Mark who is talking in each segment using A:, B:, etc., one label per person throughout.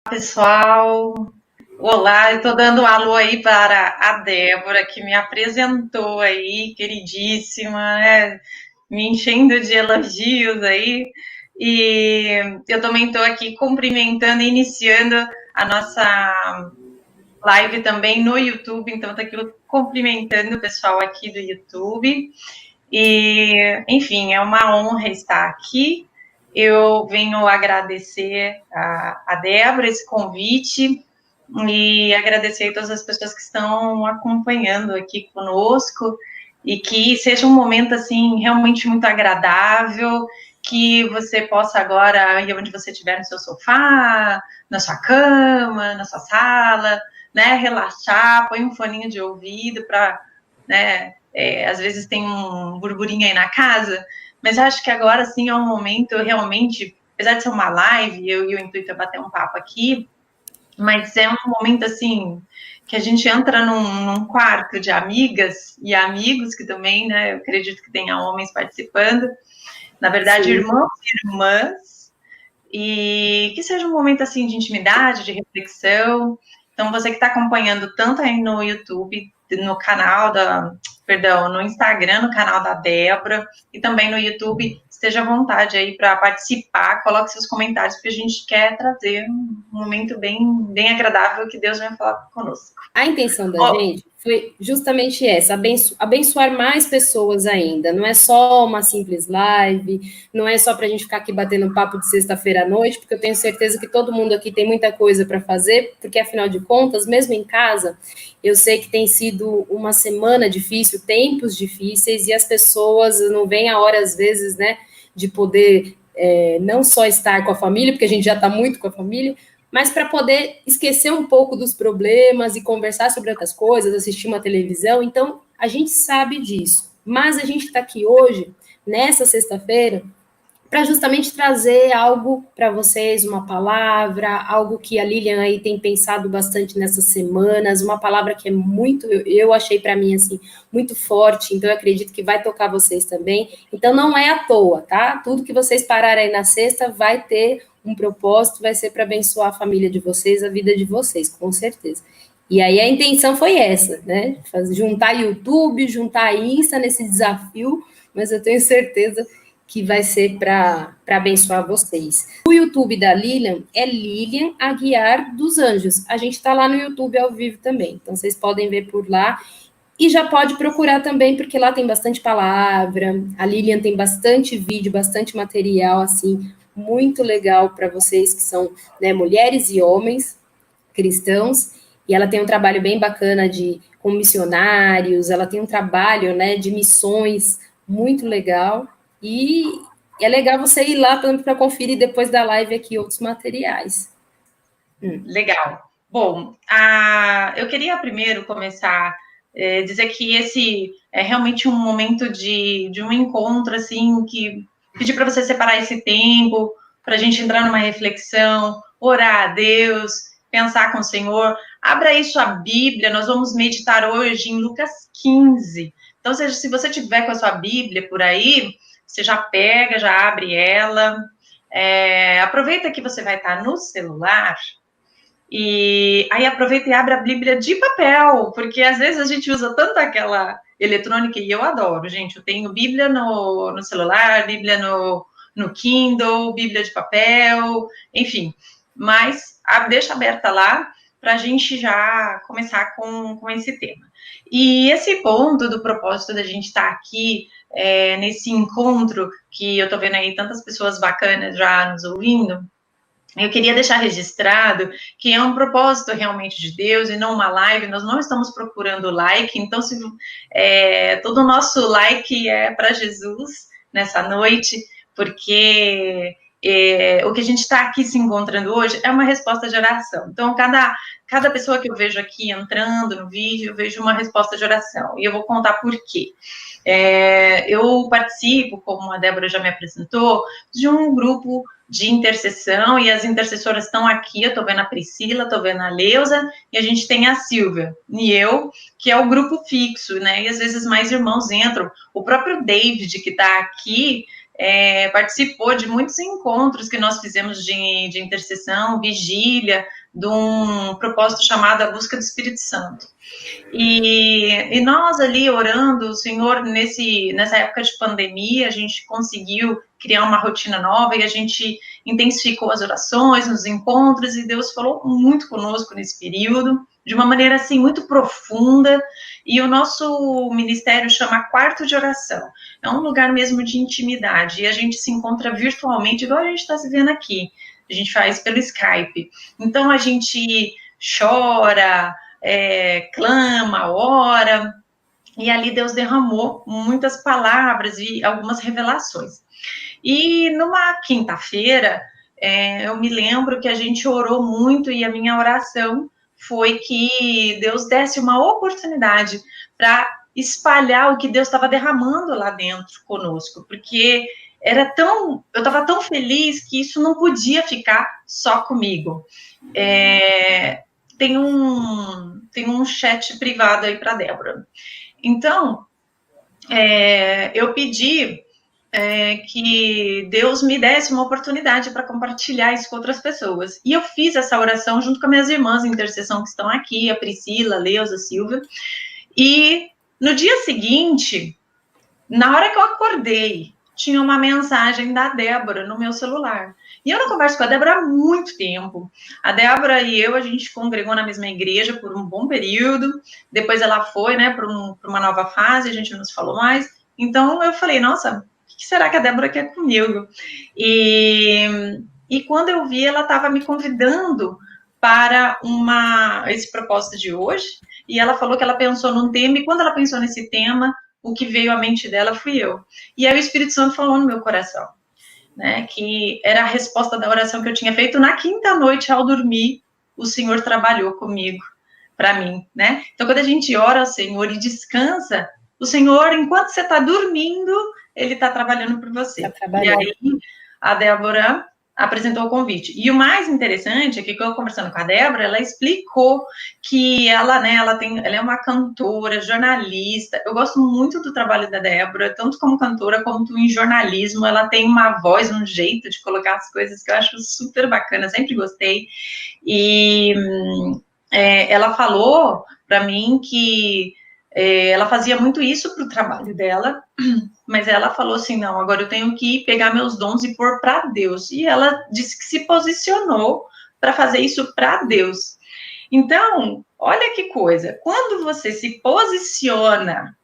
A: Pessoal, olá, eu estou dando um alô aí para a Débora, que me apresentou aí, queridíssima, né? Me enchendo de elogios aí, e eu também estou aqui cumprimentando e iniciando a nossa live também no YouTube, então estou aqui cumprimentando o pessoal aqui do YouTube, e, enfim, é uma honra estar aqui. Eu venho agradecer a Débora esse convite e agradecer a todas as pessoas que estão acompanhando aqui conosco e que seja um momento, assim, realmente muito agradável, que você possa agora, ir onde você estiver, no seu sofá, na sua cama, na sua sala, né, relaxar, põe um foninho de ouvido para, né, às vezes tem um burburinho aí na casa, mas acho que agora sim é um momento realmente, apesar de ser uma live, e o intuito é bater um papo aqui, mas é um momento assim que a gente entra num quarto de amigas e amigos que também, né, eu acredito que tenha homens participando, na verdade,
B: Sim.
A: irmãos e irmãs, e que seja um momento assim de intimidade, de reflexão. Então, você que está acompanhando tanto aí no YouTube, no canal da, perdão, no Instagram, no canal da Débora, e também no YouTube, esteja à vontade aí para participar, coloque seus comentários, porque a gente quer trazer um momento bem agradável que Deus vai falar conosco.
B: A intenção da
A: Oh,
B: gente foi justamente essa, abençoar mais pessoas ainda. Não é só uma simples live, não é só para a gente ficar aqui batendo papo de sexta-feira à noite, porque eu tenho certeza que todo mundo aqui tem muita coisa para fazer, porque afinal de contas, mesmo em casa, eu sei que tem sido uma semana difícil, tempos difíceis, e as pessoas não veem a hora, às vezes, né, de poder não só estar com a família, porque a gente já está muito com a família, mas para poder esquecer um pouco dos problemas e conversar sobre outras coisas, assistir uma televisão. Então, a gente sabe disso. Mas a gente está aqui hoje, nessa sexta-feira, para justamente trazer algo para vocês, uma palavra, algo que a Lilian aí tem pensado bastante nessas semanas, uma palavra que é muito, eu achei para mim assim, muito forte, então eu acredito que vai tocar vocês também. Então não é à toa, tá? Tudo que vocês pararem aí na sexta vai ter um propósito, vai ser para abençoar a família de vocês, a vida de vocês, com certeza. E aí a intenção foi essa, né? Juntar YouTube, juntar Insta nesse desafio, mas eu tenho certeza que vai ser para abençoar vocês. O YouTube da Lilian é Lilian Aguiar dos Anjos. A gente está lá no YouTube ao vivo também, então vocês podem ver por lá. E já pode procurar também, porque lá tem bastante palavra. A Lilian tem bastante vídeo, bastante material, assim, muito legal para vocês que são, né, mulheres e homens cristãos. E ela tem um trabalho bem bacana com missionários, ela tem um trabalho, né, de missões muito legal. E é legal você ir lá para conferir depois da live aqui outros materiais.
A: legal. Bom, eu queria primeiro começar dizer que esse é realmente um momento de um encontro, assim, que pedir para você separar esse tempo, para a gente entrar numa reflexão, orar a Deus, pensar com o Senhor. Abra aí sua Bíblia, nós vamos meditar hoje em Lucas 15. Então, se você tiver com a sua Bíblia por aí, você já pega, já abre ela. Aproveita que você vai estar no celular e aí aproveita e abre a Bíblia de papel, porque às vezes a gente usa tanto aquela eletrônica, e eu adoro, gente. Eu tenho Bíblia no celular, Bíblia no Kindle, Bíblia de papel, enfim. Mas deixa aberta lá para a gente já começar com esse tema. E esse ponto do propósito da gente estar aqui nesse encontro, que eu estou vendo aí tantas pessoas bacanas já nos ouvindo, eu queria deixar registrado que é um propósito realmente de Deus e não uma live. Nós não estamos procurando like, então todo o nosso like é para Jesus nessa noite, porque o que a gente está aqui se encontrando hoje é uma resposta de oração. Então, cada pessoa que eu vejo aqui entrando no vídeo, eu vejo uma resposta de oração. E eu vou contar por quê. Eu participo, como a Débora já me apresentou, de um grupo de intercessão, e as intercessoras estão aqui, eu estou vendo a Priscila, estou vendo a Leusa, e a gente tem a Silvia, e eu, que é o grupo fixo, né, e às vezes mais irmãos entram, o próprio David, que está aqui, participou de muitos encontros que nós fizemos de intercessão, vigília, de um propósito chamado A Busca do Espírito Santo. E nós ali orando, o Senhor, nessa época de pandemia, a gente conseguiu criar uma rotina nova e a gente intensificou as orações, nos encontros, e Deus falou muito conosco nesse período, de uma maneira, assim, muito profunda, e o nosso ministério chama Quarto de Oração. É um lugar mesmo de intimidade, e a gente se encontra virtualmente, igual a gente está se vendo aqui. A gente faz pelo Skype. Então, a gente chora, clama, ora, e ali Deus derramou muitas palavras e algumas revelações. E numa quinta-feira, eu me lembro que a gente orou muito e a minha oração foi que Deus desse uma oportunidade para espalhar o que Deus estava derramando lá dentro conosco, porque eu estava tão feliz que isso não podia ficar só comigo. Tem um chat privado aí para a Débora. Então, eu pedi que Deus me desse uma oportunidade para compartilhar isso com outras pessoas. E eu fiz essa oração junto com minhas irmãs em intercessão que estão aqui, a Priscila, a Leusa, a Silvia. E no dia seguinte, na hora que eu acordei, tinha uma mensagem da Débora no meu celular. E eu não converso com a Débora há muito tempo. A Débora e eu, a gente congregou na mesma igreja por um bom período. Depois ela foi, né, para uma nova fase, a gente não se falou mais. Então eu falei, nossa, o que será que a Débora quer comigo? E quando eu vi, ela estava me convidando para esse propósito de hoje. E ela falou que ela pensou num tema, e quando ela pensou nesse tema, o que veio à mente dela fui eu. E aí o Espírito Santo falou no meu coração, né, que era a resposta da oração que eu tinha feito na quinta noite ao dormir, o Senhor trabalhou comigo, para mim, né? Então, quando a gente ora ao Senhor e descansa, o Senhor, enquanto você está dormindo, Ele está trabalhando por você. E aí, a Débora apresentou o convite. E o mais interessante é que, eu conversando com a Débora, ela explicou que ela é uma cantora, jornalista. Eu gosto muito do trabalho da Débora, tanto como cantora quanto em jornalismo. Ela tem uma voz, um jeito de colocar as coisas que eu acho super bacana, sempre gostei. E ela falou para mim que ela fazia muito isso para o trabalho dela, mas ela falou assim, não, agora eu tenho que pegar meus dons e pôr para Deus. E ela disse que se posicionou para fazer isso para Deus. Então, olha que coisa, quando você se posiciona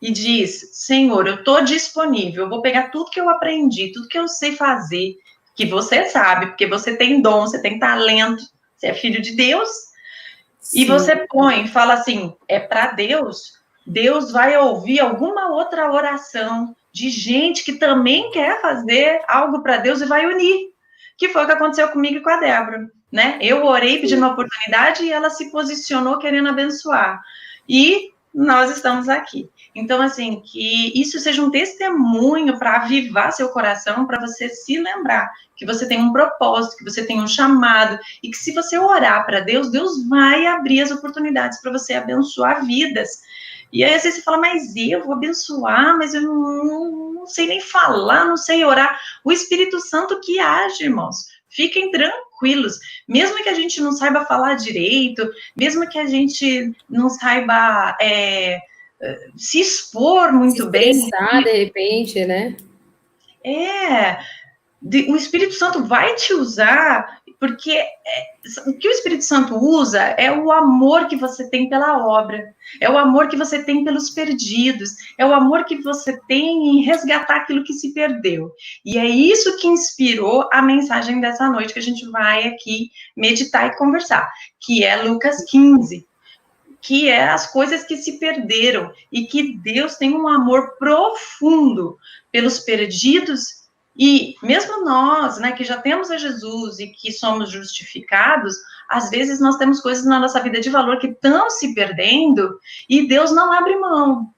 A: e diz, Senhor, eu estou disponível, eu vou pegar tudo que eu aprendi, tudo que eu sei fazer, que você sabe, porque você tem dom, você tem talento, você é filho de Deus, Sim. E você fala assim, é para Deus, Deus vai ouvir alguma outra oração de gente que também quer fazer algo para Deus e vai unir, que foi o que aconteceu comigo e com a Débora, né? Eu orei pedindo uma oportunidade e ela se posicionou querendo abençoar. E nós estamos aqui. Então, assim, que isso seja um testemunho para avivar seu coração, para você se lembrar que você tem um propósito, que você tem um chamado, e que se você orar para Deus, Deus vai abrir as oportunidades para você abençoar vidas. E aí, às vezes, você fala, mas eu vou abençoar, mas eu não sei nem falar, não sei orar. O Espírito Santo que age, irmãos. Fiquem tranquilos. Mesmo que a gente não saiba falar direito, mesmo que a gente não saiba se expor muito bem. Se
B: expressar, de repente, né?
A: O Espírito Santo vai te usar, porque o que o Espírito Santo usa é o amor que você tem pela obra, é o amor que você tem pelos perdidos, é o amor que você tem em resgatar aquilo que se perdeu. E é isso que inspirou a mensagem dessa noite que a gente vai aqui meditar e conversar, que é Lucas 15, que é as coisas que se perderam e que Deus tem um amor profundo pelos perdidos. E mesmo nós, né, que já temos a Jesus e que somos justificados, às vezes nós temos coisas na nossa vida de valor que estão se perdendo e Deus não abre mão.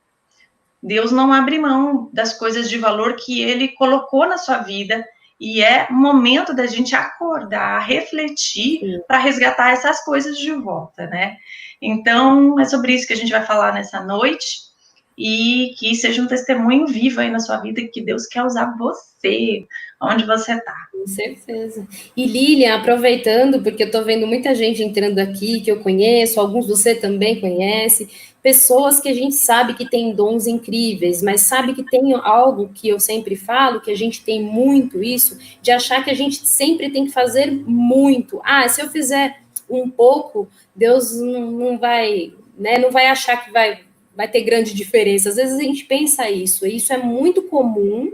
A: Deus não abre mão das coisas de valor que Ele colocou na sua vida e é momento da gente acordar, refletir para resgatar essas coisas de volta, né? Então, é sobre isso que a gente vai falar nessa noite. e que seja um testemunho vivo aí na sua vida, que Deus quer usar você, onde você está.
B: Com certeza. E Lilian, aproveitando, porque eu estou vendo muita gente entrando aqui que eu conheço, alguns você também conhece, pessoas que a gente sabe que tem dons incríveis, mas sabe que tem algo que eu sempre falo, que a gente tem muito isso, de achar que a gente sempre tem que fazer muito. Ah, se eu fizer um pouco, Deus não vai, né, não vai achar que vai ter grande diferença. Às vezes a gente pensa isso, e isso é muito comum,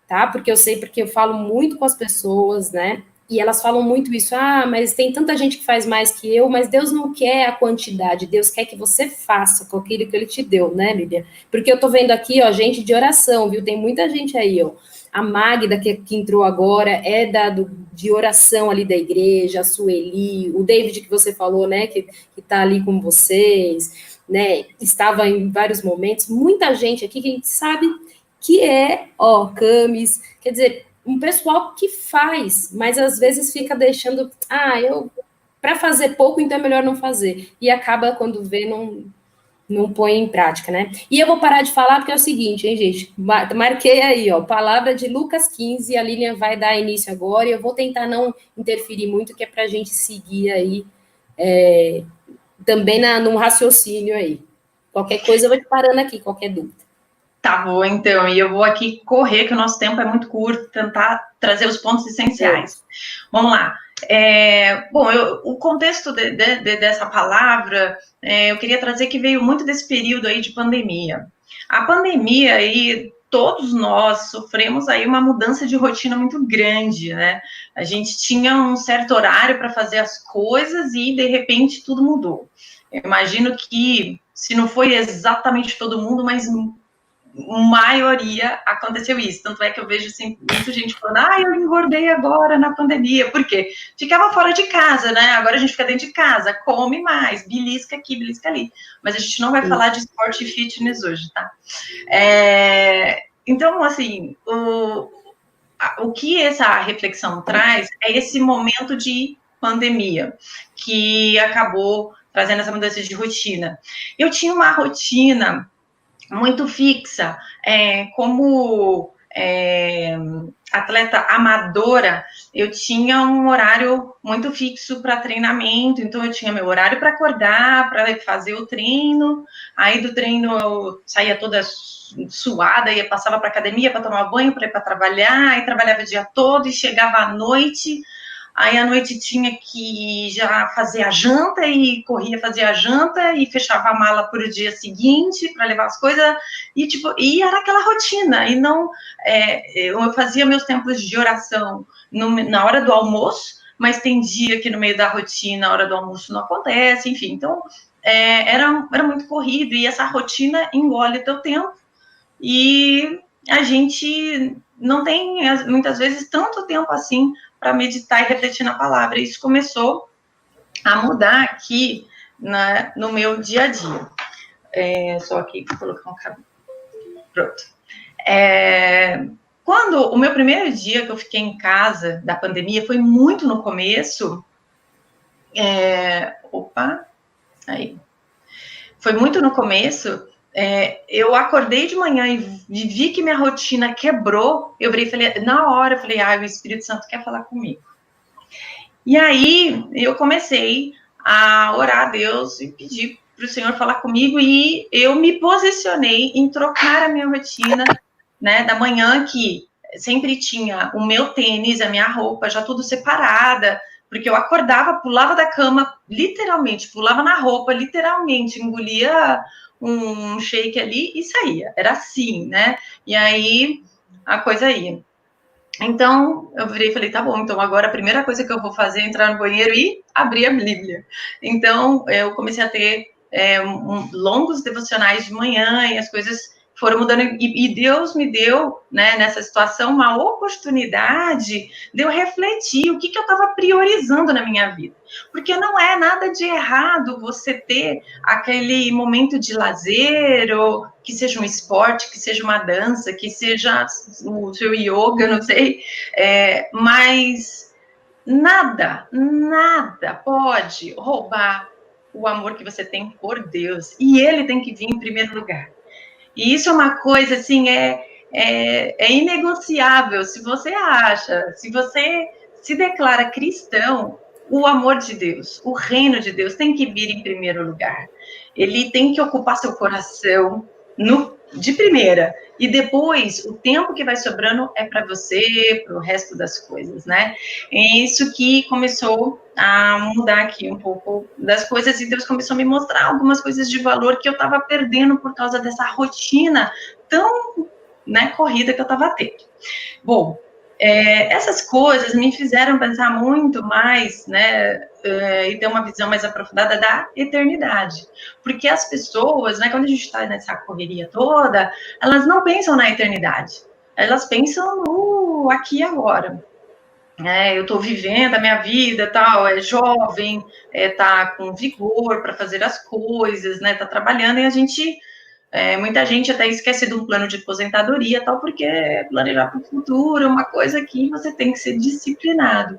B: tá? Porque eu sei, porque eu falo muito com as pessoas, né? E elas falam muito isso, ah, mas tem tanta gente que faz mais que eu, mas Deus não quer a quantidade, Deus quer que você faça com aquilo que Ele te deu, né, Lídia? Porque eu tô vendo aqui, ó, gente de oração, viu? Tem muita gente aí, ó. A Magda, que entrou agora, é de oração ali da igreja, a Sueli, o David que você falou, né, que tá ali com vocês, né, estava em vários momentos, muita gente aqui que a gente sabe que é, ó, Camis, quer dizer, um pessoal que faz, mas às vezes fica deixando, para fazer pouco, então é melhor não fazer. E acaba, quando vê, não põe em prática, né? E eu vou parar de falar porque é o seguinte, hein, gente? Marquei aí, ó, palavra de Lucas 15, a Lilian vai dar início agora, e eu vou tentar não interferir muito, que é para a gente seguir aí também num raciocínio aí. Qualquer coisa eu vou te parando aqui, qualquer dúvida.
A: Tá bom, então, e eu vou aqui correr, que o nosso tempo é muito curto, tentar trazer os pontos essenciais. Vamos lá. Bom, o contexto dessa palavra, eu queria trazer que veio muito desse período aí de pandemia. A pandemia aí, todos nós sofremos aí uma mudança de rotina muito grande, né? A gente tinha um certo horário para fazer as coisas e, de repente, tudo mudou. Eu imagino que, se não foi exatamente todo mundo, mas maioria aconteceu isso. Tanto é que eu vejo assim, muita gente falando, eu engordei agora na pandemia. Por quê? Ficava fora de casa, né? Agora a gente fica dentro de casa, come mais, belisca aqui, belisca ali. Mas a gente não vai falar de esporte e fitness hoje, tá? Então, assim, o que essa reflexão traz é esse momento de pandemia, que acabou trazendo essa mudança de rotina. Eu tinha uma rotina muito fixa, como atleta amadora, eu tinha um horário muito fixo para treinamento, então eu tinha meu horário para acordar, para fazer o treino, aí do treino eu saía toda suada, passava para academia para tomar banho, para ir para trabalhar, aí trabalhava o dia todo e chegava à noite. Aí à noite tinha que já fazer a janta e corria fazer a janta e fechava a mala para o dia seguinte para levar as coisas e era aquela rotina. E não, eu fazia meus tempos de oração na hora do almoço, mas tem dia que no meio da rotina, na hora do almoço não acontece, enfim. Então era muito corrido e essa rotina engole teu tempo e a gente não tem muitas vezes tanto tempo assim para meditar e refletir na palavra. Isso começou a mudar aqui no meu dia a dia. Só aqui colocar um cabelo. Pronto. Quando o meu primeiro dia que eu fiquei em casa da pandemia foi muito no começo. Aí. Foi muito no começo. Eu acordei de manhã e vi que minha rotina quebrou. Eu falei, na hora, eu falei, o Espírito Santo quer falar comigo. E aí eu comecei a orar a Deus e pedir para o Senhor falar comigo e eu me posicionei em trocar a minha rotina, né, da manhã, que sempre tinha o meu tênis, a minha roupa já tudo separada, porque eu acordava, pulava da cama, literalmente, pulava na roupa, literalmente, engolia um shake ali e saía. Era assim, né? E aí a coisa ia. Então, eu virei e falei, tá bom, então agora a primeira coisa que eu vou fazer é entrar no banheiro e abrir a Bíblia. Então, eu comecei a ter longos devocionais de manhã e as coisas foram mudando. E Deus me deu, né, nessa situação, uma oportunidade de eu refletir o que eu estava priorizando na minha vida. Porque não é nada de errado você ter aquele momento de lazer, ou que seja um esporte, que seja uma dança, que seja o seu yoga, não sei, mas nada pode roubar o amor que você tem por Deus, e ele tem que vir em primeiro lugar. E isso é uma coisa, assim, é inegociável. Se você acha, se você se declara cristão, o amor de Deus, o reino de Deus tem que vir em primeiro lugar. Ele tem que ocupar seu coração de primeira. E depois, o tempo que vai sobrando é para você, para o resto das coisas, né? É isso que começou a mudar aqui um pouco das coisas, e Deus começou a me mostrar algumas coisas de valor que eu estava perdendo por causa dessa rotina tão, né, corrida que eu estava tendo. Bom, essas coisas me fizeram pensar muito mais, né, e ter uma visão mais aprofundada da eternidade. Porque as pessoas, né, quando a gente está nessa correria toda, elas não pensam na eternidade. Elas pensam no aqui e agora. Eu estou vivendo a minha vida, tal, é jovem, tá com vigor para fazer as coisas, né, tá trabalhando, e a gente muita gente até esquece de um plano de aposentadoria, tal, porque planejar para o futuro é uma coisa que você tem que ser disciplinado.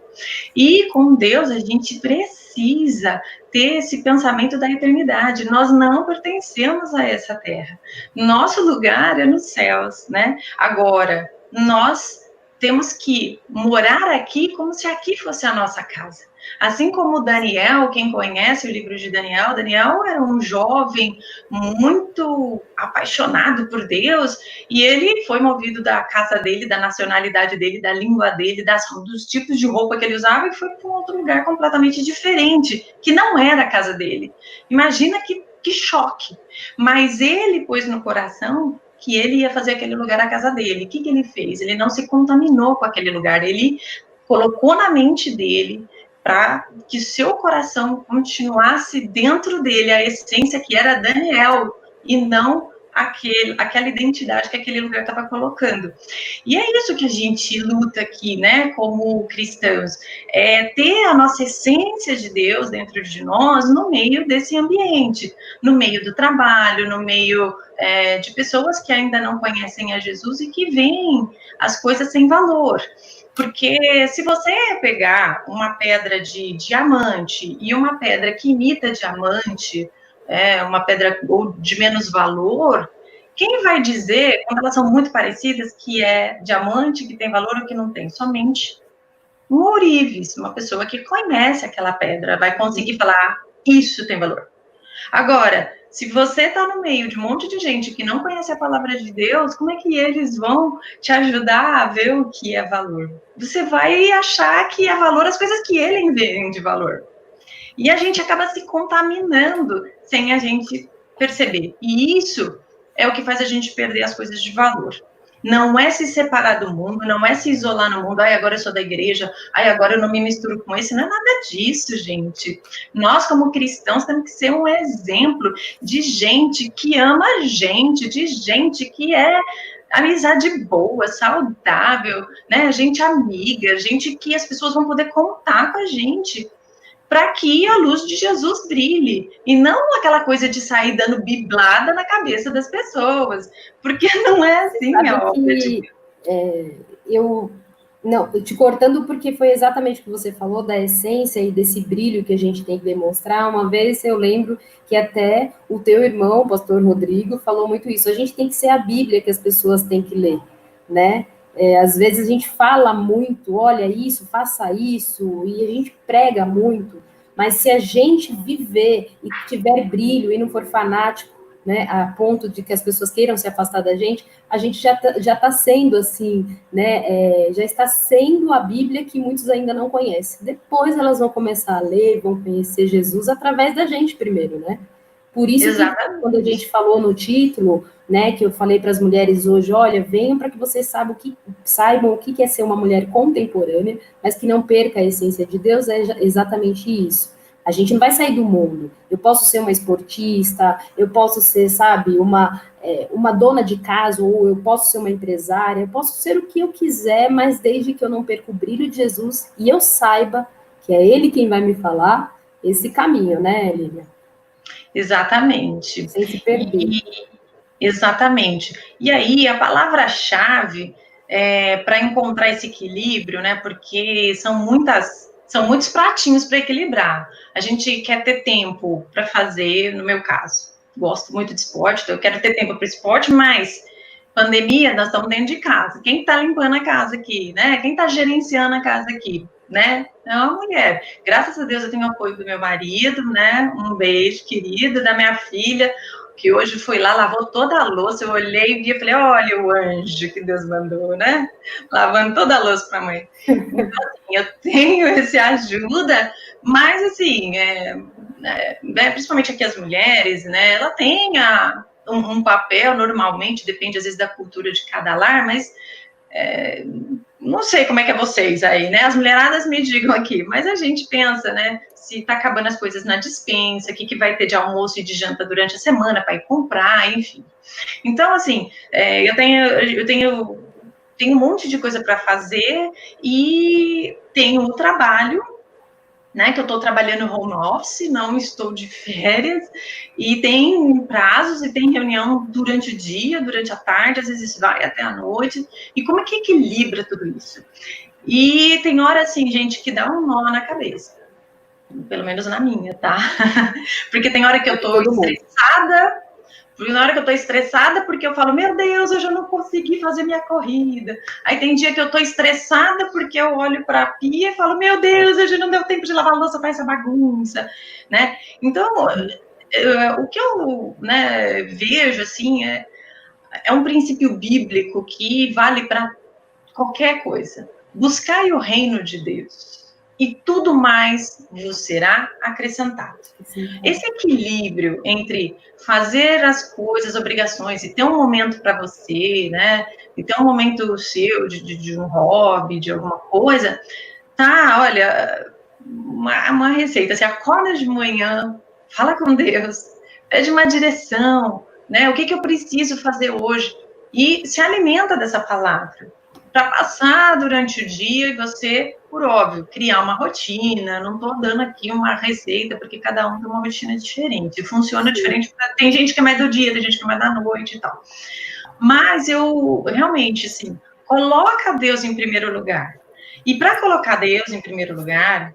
A: E com Deus, a gente precisa ter esse pensamento da eternidade. Nós não pertencemos a essa terra. Nosso lugar é nos céus, né? Agora, nós temos que morar aqui como se aqui fosse a nossa casa. Assim como Daniel, quem conhece o livro de Daniel, Daniel era um jovem muito apaixonado por Deus, e ele foi movido da casa dele, da nacionalidade dele, da língua dele, dos tipos de roupa que ele usava, e foi para um outro lugar completamente diferente, que não era a casa dele. Imagina que choque. Mas ele pôs no coração que ele ia fazer aquele lugar a casa dele. O que ele fez? Ele não se contaminou com aquele lugar, ele colocou na mente dele para que seu coração continuasse dentro dele, a essência que era Daniel, e não aquela identidade que aquele lugar estava colocando. E é isso que a gente luta aqui, né, como cristãos, ter a nossa essência de Deus dentro de nós no meio desse ambiente, no meio do trabalho, no meio de pessoas que ainda não conhecem a Jesus e que veem as coisas sem valor. Porque se você pegar uma pedra de diamante e uma pedra que imita diamante, uma pedra de menos valor, quem vai dizer, quando elas são muito parecidas, que é diamante, que tem valor ou que não tem? Somente um ourives, uma pessoa que conhece aquela pedra, vai conseguir falar, isso tem valor. Agora, se você está no meio de um monte de gente que não conhece a palavra de Deus, como é que eles vão te ajudar a ver o que é valor? Você vai achar que é valor as coisas que ele veem de valor. E a gente acaba se contaminando sem a gente perceber. E isso é o que faz a gente perder as coisas de valor. Não é se separar do mundo, não é se isolar no mundo, agora eu sou da igreja, agora eu não me misturo com esse, não é nada disso, gente. Nós, como cristãos, temos que ser um exemplo de gente que ama a gente, de gente que é amizade boa, saudável, né? Gente amiga, gente que as pessoas vão poder contar com a gente, para que a luz de Jesus brilhe, e não aquela coisa de sair dando biblada na cabeça das pessoas, porque não é assim a obra de Deus.
B: Não, te cortando porque foi exatamente o que você falou da essência e desse brilho que a gente tem que demonstrar. Uma vez eu lembro que até o teu irmão, o pastor Rodrigo, falou muito isso. A gente tem que ser a Bíblia que as pessoas têm que ler, né? Às vezes a gente fala muito, olha isso, faça isso, e a gente prega muito, mas se a gente viver e tiver brilho e não for fanático, né, a ponto de que as pessoas queiram se afastar da gente, a gente já tá sendo assim, né, já está sendo a Bíblia que muitos ainda não conhecem. Depois elas vão começar a ler, vão conhecer Jesus através da gente primeiro, né? Por isso que quando a gente falou no título, né, que eu falei para as mulheres hoje, olha, venham para que vocês saibam o que é ser uma mulher contemporânea, mas que não perca a essência de Deus, é exatamente isso. A gente não vai sair do mundo. Eu posso ser uma esportista, eu posso ser, sabe, uma dona de casa, ou eu posso ser uma empresária, eu posso ser o que eu quiser, mas desde que eu não perca o brilho de Jesus e eu saiba que é Ele quem vai me falar esse caminho, né, Lívia?
A: Exatamente.
B: Sem se perder.
A: Exatamente. E aí, a palavra-chave para encontrar esse equilíbrio, né? Porque são muitos pratinhos para equilibrar. A gente quer ter tempo para fazer, no meu caso, gosto muito de esporte, então eu quero ter tempo para esporte, mas pandemia, nós estamos dentro de casa. Quem está limpando a casa aqui, né? Quem está gerenciando a casa aqui, né? É uma mulher. Graças a Deus eu tenho o apoio do meu marido, né? Um beijo, querido, da minha filha, que hoje foi lá, lavou toda a louça. Eu olhei e vi e falei, olha o anjo que Deus mandou, né? Lavando toda a louça para a mãe. Então, assim, eu tenho esse ajuda, mas, assim, principalmente aqui as mulheres, né? Ela tem um papel, normalmente, depende às vezes da cultura de cada lar, mas não sei como é que é vocês aí, né? As mulheradas me digam aqui, mas a gente pensa, né? Se tá acabando as coisas na despensa, o que vai ter de almoço e de janta durante a semana para ir comprar, enfim. Então, assim, eu tenho um monte de coisa para fazer e tenho o trabalho, né, que eu estou trabalhando home office, não estou de férias, e tem prazos, e tem reunião durante o dia, durante a tarde, às vezes vai até a noite, e como é que equilibra tudo isso? E tem hora, assim, gente, que dá um nó na cabeça, pelo menos na minha, tá? Porque tem hora que eu estou estressada, na hora que eu tô estressada, porque eu falo, meu Deus, eu já não consegui fazer minha corrida. Aí tem dia que eu tô estressada porque eu olho para a pia e falo, meu Deus, hoje não deu tempo de lavar a louça para essa bagunça, né? Então, o que eu, né, vejo, assim, é um princípio bíblico que vale para qualquer coisa. Buscai o reino de Deus e tudo mais vos será acrescentado. Esse equilíbrio entre fazer as coisas, obrigações, e ter um momento para você, né? E ter um momento seu de um hobby, de alguma coisa, tá, olha, uma receita. Você acorda de manhã, fala com Deus, pede uma direção, né? O que eu preciso fazer hoje? E se alimenta dessa palavra para passar durante o dia e você, por óbvio, criar uma rotina. Não estou dando aqui uma receita, porque cada um tem uma rotina diferente. Funciona diferente. Tem gente que é mais do dia, tem gente que é mais da noite e tal. Mas eu, realmente, assim, coloca Deus em primeiro lugar. E para colocar Deus em primeiro lugar,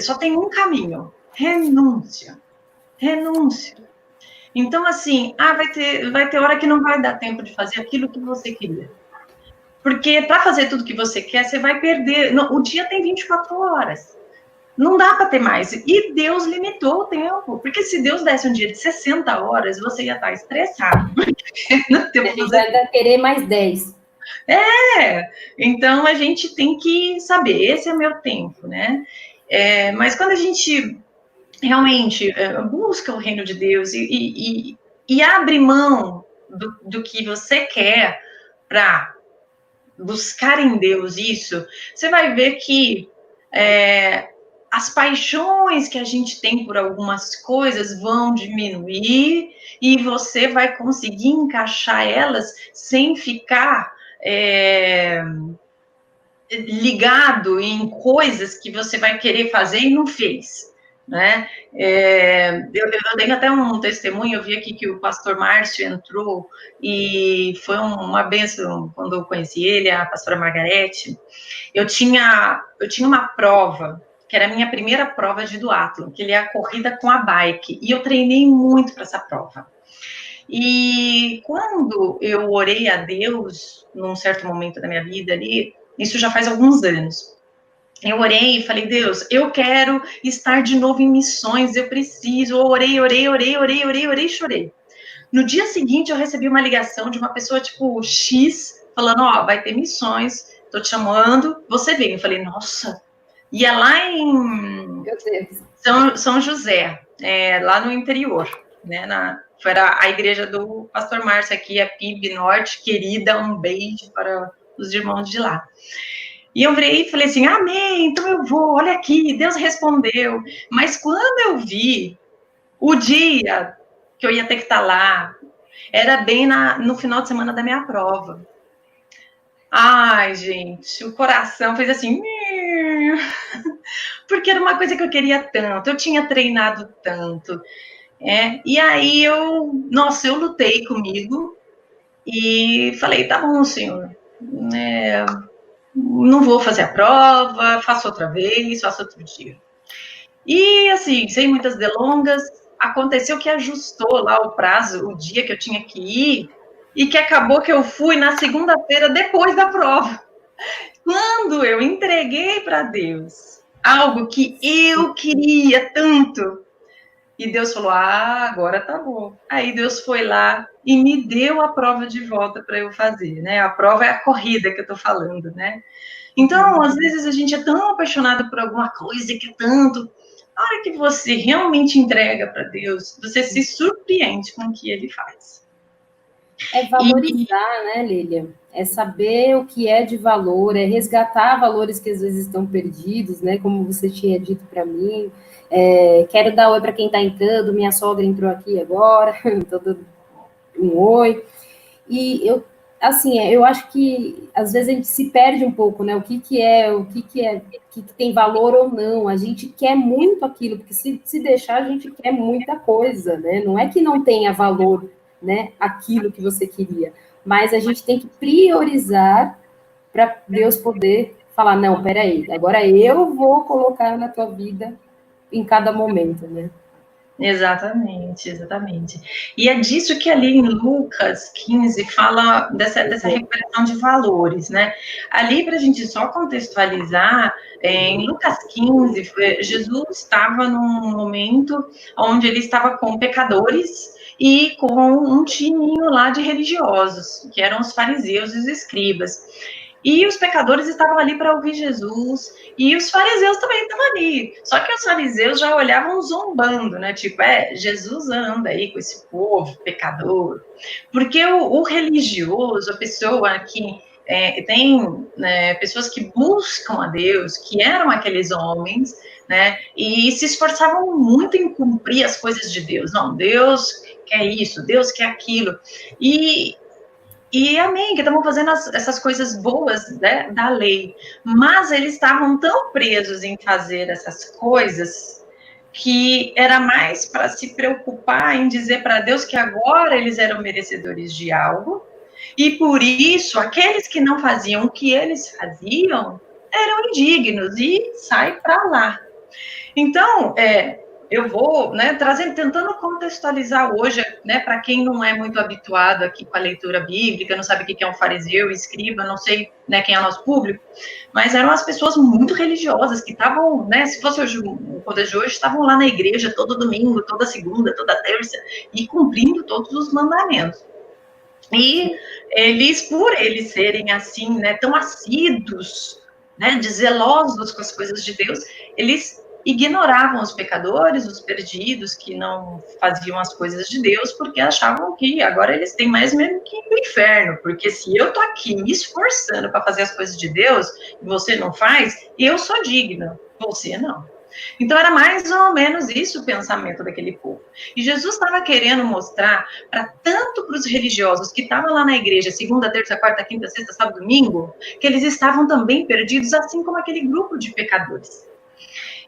A: só tem um caminho: renúncia. Renúncia. Então, assim, vai ter hora que não vai dar tempo de fazer aquilo que você queria. Porque para fazer tudo que você quer, você vai perder. O dia tem 24 horas. Não dá para ter mais. E Deus limitou o tempo. Porque se Deus desse um dia de 60 horas, você ia estar estressado.
B: Não tem que fazer... vai querer mais 10.
A: Então a gente tem que saber, esse é meu tempo, né? Mas quando a gente realmente busca o reino de Deus e abre mão do que você quer para buscar em Deus isso, você vai ver que as paixões que a gente tem por algumas coisas vão diminuir e você vai conseguir encaixar elas sem ficar ligado em coisas que você vai querer fazer e não fez, né? Eu tenho até um testemunho, eu vi aqui que o pastor Márcio entrou e foi uma bênção quando eu conheci ele, a pastora Margarete. Eu tinha uma prova, que era a minha primeira prova de duatlon, que ele é a corrida com a bike, e eu treinei muito para essa prova. E quando eu orei a Deus, num certo momento da minha vida ali, isso já faz alguns anos, eu orei e falei, Deus, eu quero estar de novo em missões, eu preciso, eu orei, chorei. No dia seguinte, eu recebi uma ligação de uma pessoa, tipo, X, falando, vai ter missões, tô te chamando, você vem. Eu falei, nossa, ia lá em São José, lá no interior, né, foi a igreja do pastor Márcio aqui, a PIB Norte, querida, um beijo para os irmãos de lá. E eu virei e falei assim, amém, então eu vou, olha aqui, Deus respondeu. Mas quando eu vi o dia que eu ia ter que estar lá, era bem no final de semana da minha prova. Ai, gente, o coração fez assim, porque era uma coisa que eu queria tanto, eu tinha treinado tanto. E aí eu lutei comigo e falei, tá bom, Senhor, não vou fazer a prova, faço outra vez, faço outro dia. E assim, sem muitas delongas, aconteceu que ajustou lá o prazo, o dia que eu tinha que ir, e que acabou que eu fui na segunda-feira depois da prova. Quando eu entreguei para Deus algo que eu queria tanto, e Deus falou: ah, agora tá bom. Aí Deus foi lá e me deu a prova de volta para eu fazer, né? A prova é a corrida que eu tô falando, né? Então, às vezes a gente é tão apaixonado por alguma coisa que tanto, a hora que você realmente entrega para Deus, você se surpreende com o que Ele faz.
B: É valorizar, né, Lília? É saber o que é de valor, é resgatar valores que às vezes estão perdidos, né? Como você tinha dito para mim. Quero dar oi para quem está entrando, minha sogra entrou aqui agora, estou dando um oi. E eu, assim, eu acho que às vezes a gente se perde um pouco, né? O que tem valor ou não. A gente quer muito aquilo, porque se deixar, a gente quer muita coisa, né? Não é que não tenha valor, né? Aquilo que você queria, mas a gente tem que priorizar para Deus poder falar, não, peraí, agora eu vou colocar na tua vida em cada momento, né?
A: Exatamente, exatamente. E é disso que ali em Lucas 15 fala dessa recuperação de valores, né? Ali, para a gente só contextualizar, em Lucas 15, Jesus estava num momento onde ele estava com pecadores e com um timinho lá de religiosos, que eram os fariseus e os escribas. E os pecadores estavam ali para ouvir Jesus, e os fariseus também estavam ali. Só que os fariseus já olhavam zombando, né? Tipo, Jesus anda aí com esse povo pecador. Porque o religioso, a pessoa que tem pessoas que buscam a Deus, que eram aqueles homens, né? E se esforçavam muito em cumprir as coisas de Deus. Não, Deus quer isso, Deus quer aquilo. E amém, que estavam fazendo essas coisas boas, né, da lei. Mas eles estavam tão presos em fazer essas coisas que era mais para se preocupar em dizer para Deus que agora eles eram merecedores de algo. E por isso, aqueles que não faziam o que eles faziam eram indignos e sai para lá. Então, eu vou, né, tentando contextualizar hoje, né, para quem não é muito habituado aqui com a leitura bíblica, não sabe o que é um fariseu, escriba, não sei, né, quem é o nosso público, mas eram as pessoas muito religiosas que estavam, né, se fosse hoje, o contexto de hoje, estavam lá na igreja todo domingo, toda segunda, toda terça, e cumprindo todos os mandamentos. E eles, por eles serem assim, né, tão assíduos, né, de zelosos com as coisas de Deus, eles ignoravam os pecadores, os perdidos, que não faziam as coisas de Deus, porque achavam que agora eles têm mais medo que o inferno, porque se eu tô aqui me esforçando para fazer as coisas de Deus e você não faz, eu sou digna, você não. Então era mais ou menos isso o pensamento daquele povo. E Jesus estava querendo mostrar tanto para os religiosos que estavam lá na igreja, segunda, terça, quarta, quinta, sexta, sábado, domingo, que eles estavam também perdidos, assim como aquele grupo de pecadores.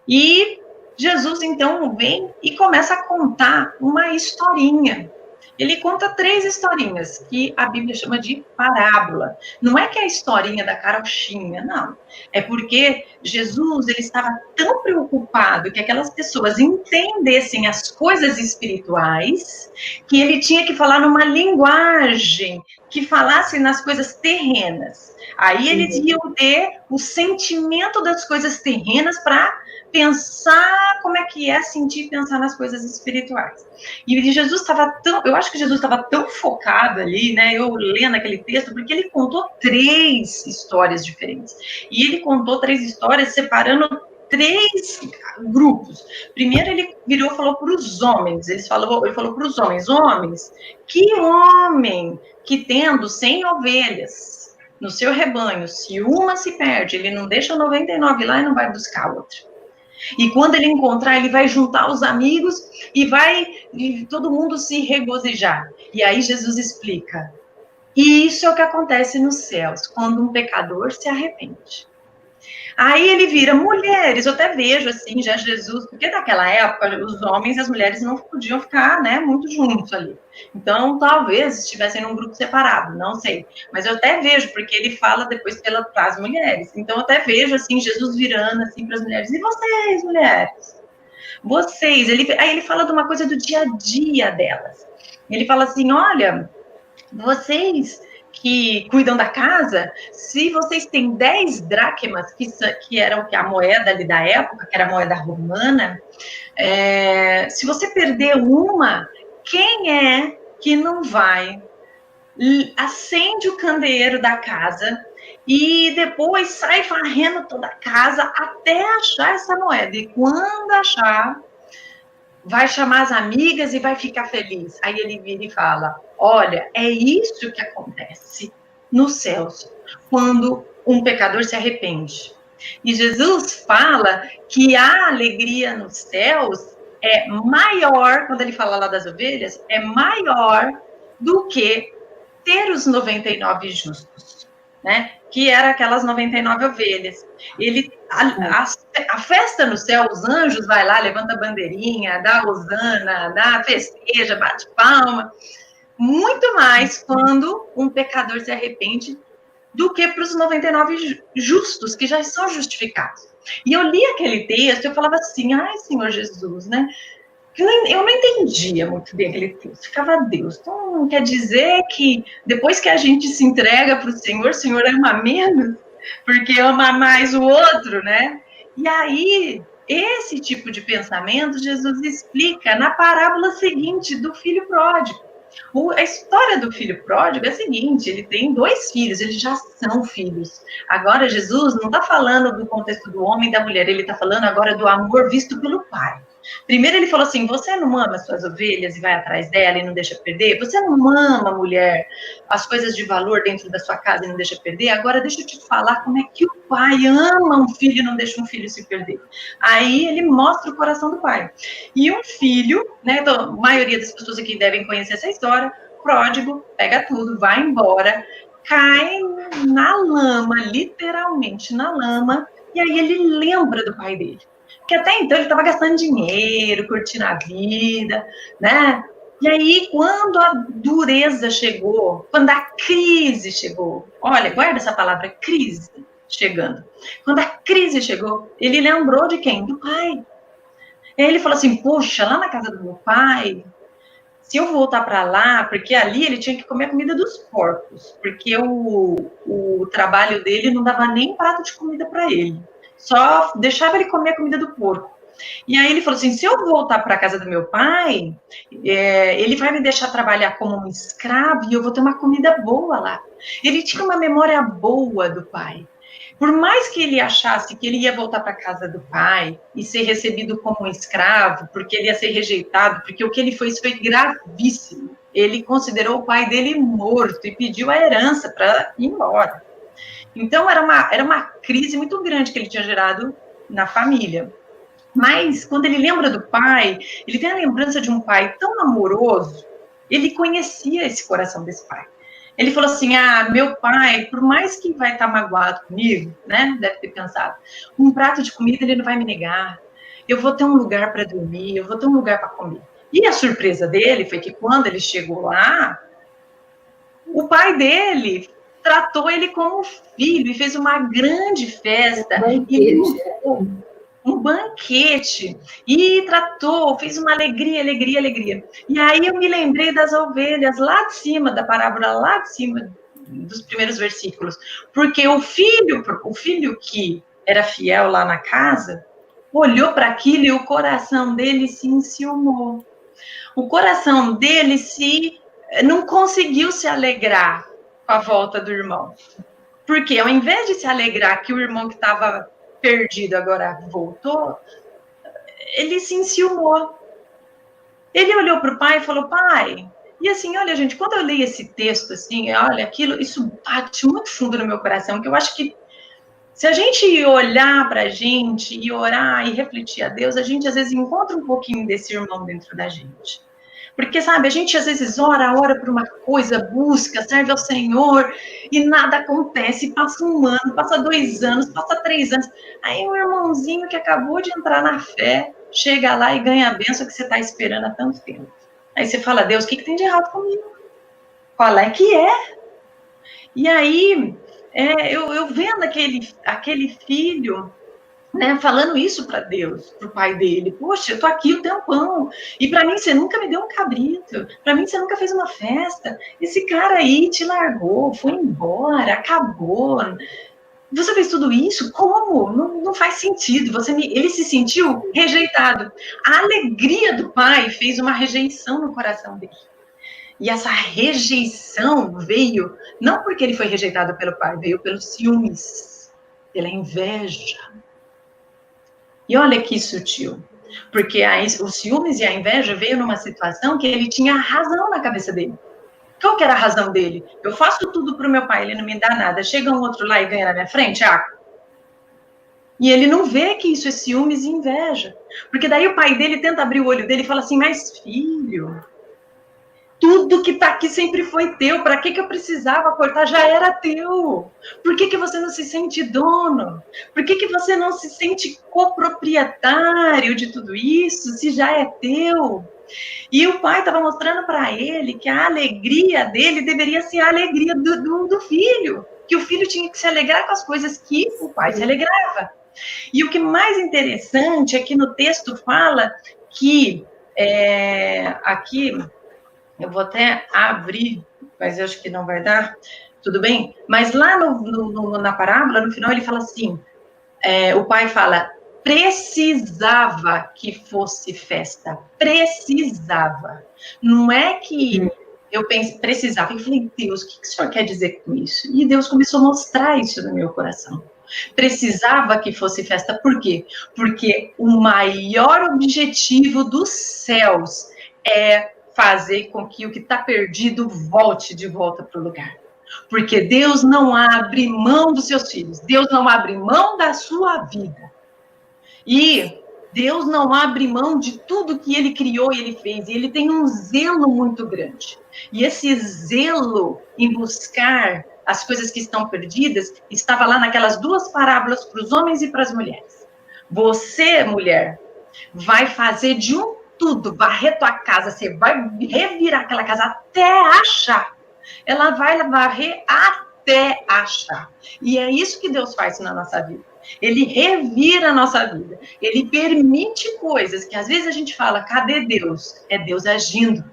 A: E Jesus, então, vem e começa a contar uma historinha. Ele conta 3 historinhas, que a Bíblia chama de parábola. Não é que é a historinha da carochinha, não. É porque Jesus, ele estava tão preocupado que aquelas pessoas entendessem as coisas espirituais, que ele tinha que falar numa linguagem que falasse nas coisas terrenas. Aí eles iam ter o sentimento das coisas terrenas para pensar como é que é sentir e pensar nas coisas espirituais. E Jesus estava eu acho que Jesus estava tão focado ali, né, eu lendo aquele texto, porque ele contou 3 histórias diferentes. E ele contou 3 histórias separando 3 grupos. Primeiro ele virou e falou para os homens, ele falou para os homens, que homem que tendo 100 ovelhas no seu rebanho, se uma se perde, ele não deixa 99 lá e não vai buscar outra. E quando ele encontrar, ele vai juntar os amigos e todo mundo se regozijar. E aí Jesus explica. E isso é o que acontece nos céus, quando um pecador se arrepende. Aí ele vira mulheres, eu até vejo assim, já Jesus, porque naquela época os homens e as mulheres não podiam ficar, né, muito juntos ali. Então, talvez estivessem num grupo separado, não sei. Mas eu até vejo, porque ele fala depois para as mulheres. Então, eu até vejo assim, Jesus virando assim para as mulheres, e vocês, mulheres? Vocês, aí ele fala de uma coisa do dia a dia delas. Ele fala assim, olha, vocês que cuidam da casa, se vocês têm 10 dracmas, que era a moeda ali da época, que era a moeda romana, se você perder uma, quem é que não vai? Acende o candeeiro da casa e depois sai varrendo toda a casa até achar essa moeda. E quando achar, vai chamar as amigas e vai ficar feliz. Aí ele vira e fala, olha, é isso que acontece nos céus, quando um pecador se arrepende. E Jesus fala que a alegria nos céus é maior, quando ele fala lá das ovelhas, é maior do que ter os 99 justos, né? Que era aquelas 99 ovelhas. A festa no céu, os anjos vai lá, levanta a bandeirinha, dá hosana, dá festeja, bate palma. Muito mais quando um pecador se arrepende do que para os 99 justos, que já são justificados. E eu li aquele texto e eu falava assim, ai, Senhor Jesus, né? Eu não entendia muito bem aquele texto, ficava Deus. Então, não quer dizer que depois que a gente se entrega para o Senhor ama menos, porque ama mais o outro, né? E aí, esse tipo de pensamento, Jesus explica na parábola seguinte do filho pródigo. A história do filho pródigo é a seguinte, ele tem 2 filhos, eles já são filhos. Agora, Jesus não está falando do contexto do homem e da mulher, ele está falando agora do amor visto pelo pai. Primeiro ele falou assim, você não ama as suas ovelhas e vai atrás dela e não deixa perder? Você não ama, mulher, as coisas de valor dentro da sua casa e não deixa perder? Agora deixa eu te falar como é que o pai ama um filho e não deixa um filho se perder. Aí ele mostra o coração do pai. E um filho, né, então, a maioria das pessoas aqui devem conhecer essa história, pródigo, pega tudo, vai embora, cai na lama, literalmente na lama, e aí ele lembra do pai dele. Porque até então ele estava gastando dinheiro, curtindo a vida, né? E aí, quando a dureza chegou, quando a crise chegou, olha, guarda essa palavra, crise chegando. Quando a crise chegou, ele lembrou de quem? Do pai. E aí ele falou assim, poxa, lá na casa do meu pai, se eu voltar para lá, porque ali ele tinha que comer a comida dos porcos, porque o trabalho dele não dava nem prato de comida para ele, só deixava ele comer a comida do porco. E aí ele falou assim, se eu voltar para a casa do meu pai, ele vai me deixar trabalhar como um escravo e eu vou ter uma comida boa lá. Ele tinha uma memória boa do pai. Por mais que ele achasse que ele ia voltar para a casa do pai e ser recebido como um escravo, porque ele ia ser rejeitado, porque o que ele fez foi gravíssimo. Ele considerou o pai dele morto e pediu a herança para ir embora. Então, era uma crise muito grande que ele tinha gerado na família. Mas, quando ele lembra do pai, ele tem a lembrança de um pai tão amoroso, ele conhecia esse coração desse pai. Ele falou assim, meu pai, por mais que vai estar magoado comigo, né, deve ter pensado, um prato de comida ele não vai me negar, eu vou ter um lugar para dormir, eu vou ter um lugar para comer. E a surpresa dele foi que quando ele chegou lá, o pai dele tratou ele como filho e fez uma grande festa. Um banquete, e tratou, fez uma alegria. E aí eu me lembrei das ovelhas lá de cima, da parábola lá de cima, dos primeiros versículos, porque o filho que era fiel lá na casa, olhou para aquilo e o coração dele se enciumou. O coração dele não conseguiu se alegrar com a volta do irmão. Porque ao invés de se alegrar que o irmão que estava perdido agora voltou, ele se enciumou. Ele olhou para o pai e falou, pai, e assim, olha, gente, quando eu leio esse texto, assim, olha, aquilo, isso bate muito fundo no meu coração, que eu acho que se a gente olhar para a gente e orar e refletir a Deus, a gente às vezes encontra um pouquinho desse irmão dentro da gente. Porque, sabe, a gente às vezes ora por uma coisa, busca, serve ao Senhor, e nada acontece, passa 1 ano, passa 2 anos, passa 3 anos. Aí um irmãozinho que acabou de entrar na fé, chega lá e ganha a bênção que você está esperando há tanto tempo. Aí você fala, Deus, o que tem de errado comigo? Qual é que é? E aí, eu vendo aquele filho, né, falando isso para Deus, para o pai dele. Poxa, eu tô aqui um tempão, e para mim você nunca me deu um cabrito, para mim você nunca fez uma festa, esse cara aí te largou, foi embora, acabou. Você fez tudo isso? Como? Não faz sentido. Ele se sentiu rejeitado. A alegria do pai fez uma rejeição no coração dele. E essa rejeição veio, não porque ele foi rejeitado pelo pai, veio pelos ciúmes, pela inveja. E olha que sutil, porque os ciúmes e a inveja veio numa situação que ele tinha razão na cabeça dele. Qual que era a razão dele? Eu faço tudo para o meu pai, ele não me dá nada. Chega um outro lá e ganha na minha frente? E ele não vê que isso é ciúmes e inveja. Porque daí o pai dele tenta abrir o olho dele e fala assim, mas filho, tudo que está aqui sempre foi teu, para que eu precisava cortar? Já era teu. Por que você não se sente dono? Por que você não se sente coproprietário de tudo isso, se já é teu? E o pai estava mostrando para ele que a alegria dele deveria ser a alegria do filho, que o filho tinha que se alegrar com as coisas que o pai se alegrava. E o que mais interessante é que no texto fala que, aqui, eu vou até abrir, mas eu acho que não vai dar, tudo bem? Mas lá na parábola, no final, ele fala assim, o pai fala, precisava que fosse festa, precisava. Não é que eu pensei, precisava. Eu falei, Deus, o que o senhor quer dizer com isso? E Deus começou a mostrar isso no meu coração. Precisava que fosse festa, por quê? Porque o maior objetivo dos céus é fazer com que o que está perdido volte de volta para o lugar. Porque Deus não abre mão dos seus filhos, Deus não abre mão da sua vida. E Deus não abre mão de tudo que ele criou e ele fez, e ele tem um zelo muito grande. E esse zelo em buscar as coisas que estão perdidas, estava lá naquelas duas parábolas para os homens e para as mulheres. Você, mulher, vai fazer de tudo, varrer tua casa, você vai revirar aquela casa até achar. Ela vai varrer até achar. E é isso que Deus faz na nossa vida. Ele revira a nossa vida. Ele permite coisas que às vezes a gente fala, cadê Deus? É Deus agindo.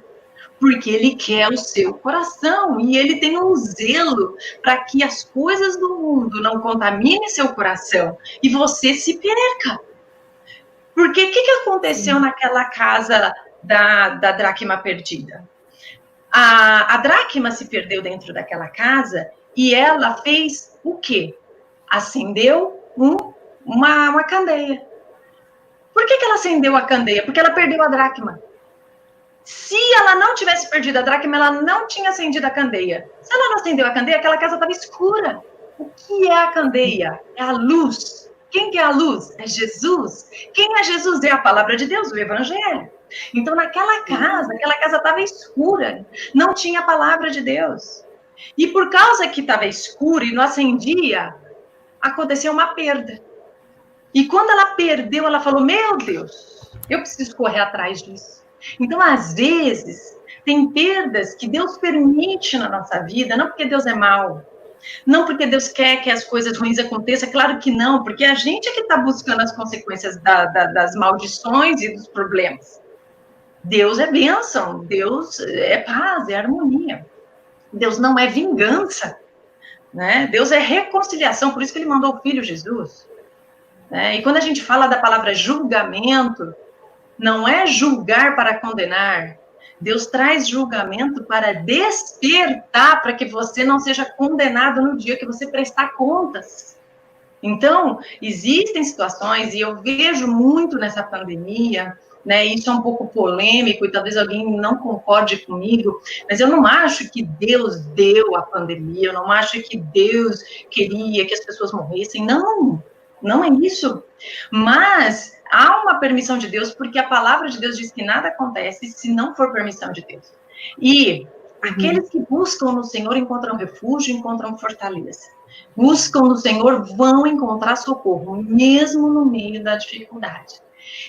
A: Porque ele quer o seu coração e ele tem um zelo para que as coisas do mundo não contaminem seu coração e você se perca. Porque o que aconteceu naquela casa da dracma perdida? A dracma se perdeu dentro daquela casa e ela fez o quê? Acendeu uma candeia. Por que ela acendeu a candeia? Porque ela perdeu a dracma. Se ela não tivesse perdido a dracma, ela não tinha acendido a candeia. Se ela não acendeu a candeia, aquela casa estava escura. O que é a candeia? É a luz. Quem que é a luz? É Jesus. Quem é Jesus? É a palavra de Deus, o Evangelho. Então, naquela casa, aquela casa estava escura. Não tinha a palavra de Deus. E por causa que estava escura e não acendia, aconteceu uma perda. E quando ela perdeu, ela falou, meu Deus, eu preciso correr atrás disso. Então, às vezes, tem perdas que Deus permite na nossa vida, não porque Deus é mau, não porque Deus quer que as coisas ruins aconteçam, claro que não, porque a gente é que está buscando as consequências das maldições e dos problemas. Deus é bênção, Deus é paz, é harmonia. Deus não é vingança, né? Deus é reconciliação, por isso que ele mandou o Filho Jesus. Né? E quando a gente fala da palavra julgamento, não é julgar para condenar. Deus traz julgamento para despertar, para que você não seja condenado no dia que você prestar contas. Então, existem situações, e eu vejo muito nessa pandemia, né, isso é um pouco polêmico, e talvez alguém não concorde comigo, mas eu não acho que Deus deu a pandemia, eu não acho que Deus queria que as pessoas morressem, não, não é isso. Mas há uma permissão de Deus, porque a palavra de Deus diz que nada acontece se não for permissão de Deus. E aqueles que buscam no Senhor encontram refúgio, encontram fortaleza. Buscam no Senhor, vão encontrar socorro, mesmo no meio da dificuldade.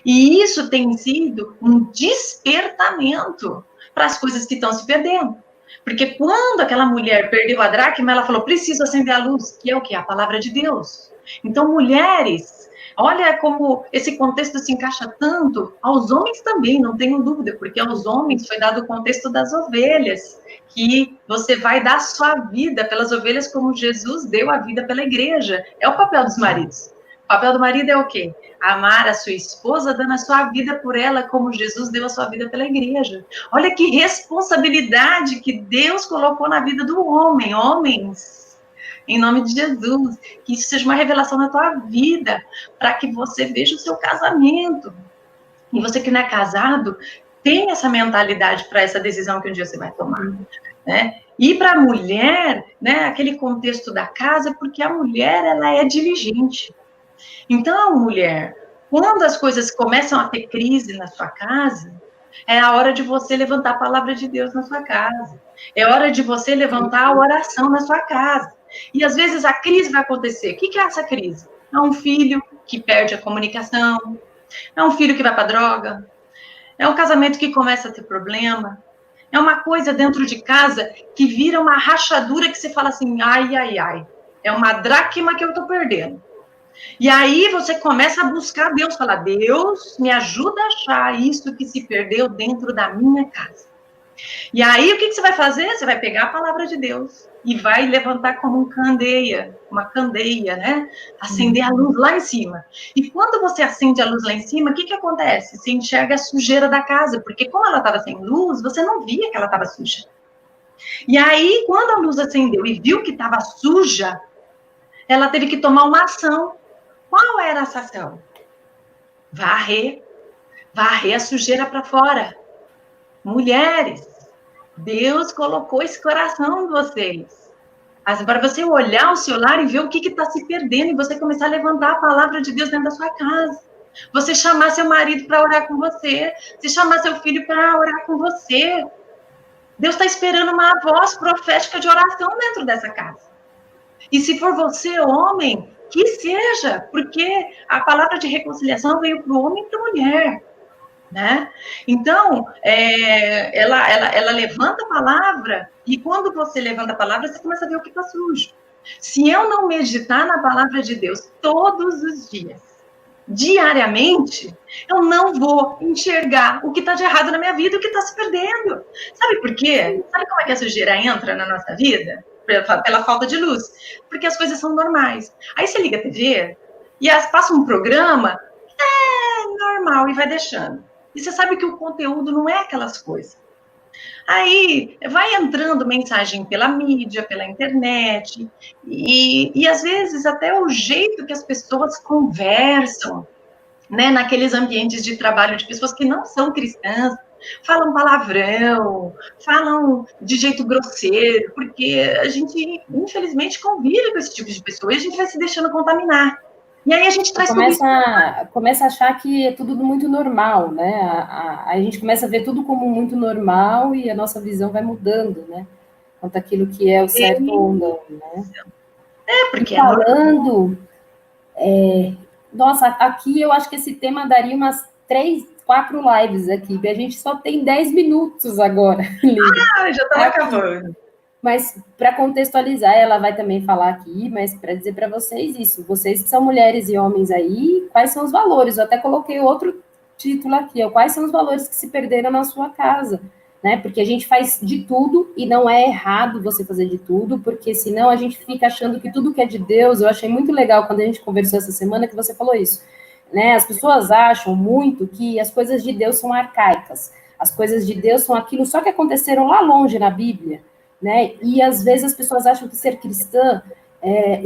A: E isso tem sido um despertamento para as coisas que estão se perdendo. Porque quando aquela mulher perdeu a dracma, ela falou, preciso acender a luz, que é o quê? A palavra de Deus. Então, mulheres, Olha como esse contexto se encaixa tanto aos homens também, não tenho dúvida, porque aos homens foi dado o contexto das ovelhas, que você vai dar sua vida pelas ovelhas como Jesus deu a vida pela igreja. É o papel dos maridos. O papel do marido é o quê? Amar a sua esposa, dando a sua vida por ela, como Jesus deu a sua vida pela igreja. Olha que responsabilidade que Deus colocou na vida do homem. Homens, em nome de Jesus, que isso seja uma revelação na tua vida, para que você veja o seu casamento. E você que não é casado, tem essa mentalidade para essa decisão que um dia você vai tomar, né? E para a mulher, né, aquele contexto da casa, porque a mulher, ela é diligente. Então, mulher, quando as coisas começam a ter crise na sua casa, é a hora de você levantar a palavra de Deus na sua casa. É hora de você levantar a oração na sua casa. E às vezes a crise vai acontecer. O que é essa crise? É um filho que perde a comunicação, é um filho que vai para droga, é um casamento que começa a ter problema, é uma coisa dentro de casa que vira uma rachadura que você fala assim, ai, ai, ai, é uma dracma que eu tô perdendo. E aí você começa a buscar Deus, falar, Deus, me ajuda a achar isso que se perdeu dentro da minha casa. E aí o que você vai fazer? Você vai pegar a palavra de Deus e vai levantar como uma candeia, né? Acender a luz lá em cima. E quando você acende a luz lá em cima, o que acontece? Você enxerga a sujeira da casa, porque como ela estava sem luz, você não via que ela estava suja. E aí, quando a luz acendeu e viu que estava suja, ela teve que tomar uma ação. Qual era essa ação? Varrer a sujeira para fora. Mulheres, Deus colocou esse coração em vocês. Para você olhar o seu lar e ver o que está se perdendo e você começar a levantar a palavra de Deus dentro da sua casa. Você chamar seu marido para orar com você. Você chamar seu filho para orar com você. Deus está esperando uma voz profética de oração dentro dessa casa. E se for você, homem, que seja, porque a palavra de reconciliação veio para o homem e para a mulher, né? Então, ela levanta a palavra, e quando você levanta a palavra, você começa a ver o que está sujo. Se eu não meditar na palavra de Deus todos os dias, diariamente, eu não vou enxergar o que está de errado na minha vida, o que está se perdendo. Sabe por quê? Sabe como é que a sujeira entra na nossa vida? Pela falta de luz. Porque as coisas são normais. Aí você liga a TV e passa um programa, normal, e vai deixando. E você sabe que o conteúdo não é aquelas coisas. Aí vai entrando mensagem pela mídia, pela internet, e às vezes até o jeito que as pessoas conversam, né, naqueles ambientes de trabalho de pessoas que não são cristãs, falam palavrão, falam de jeito grosseiro, porque a gente, infelizmente, convive com esse tipo de pessoa e a gente vai se deixando contaminar. E aí a gente traz
B: começa a achar que é tudo muito normal, né? A gente começa a ver tudo como muito normal e a nossa visão vai mudando, né? Quanto àquilo que é o certo ou não, né?
A: Porque
B: falando... nossa, aqui eu acho que esse tema daria umas 3, 4 lives aqui. A gente só tem 10 minutos agora.
A: Já estava acabando.
B: Mas, para contextualizar, ela vai também falar aqui, mas para dizer para vocês isso, vocês que são mulheres e homens aí, quais são os valores? Eu até coloquei outro título aqui, quais são os valores que se perderam na sua casa, né? Porque a gente faz de tudo e não é errado você fazer de tudo, porque senão a gente fica achando que tudo que é de Deus. Eu achei muito legal quando a gente conversou essa semana que você falou isso, né? As pessoas acham muito que as coisas de Deus são arcaicas, as coisas de Deus são aquilo só que aconteceram lá longe na Bíblia, né? E às vezes as pessoas acham que ser cristã,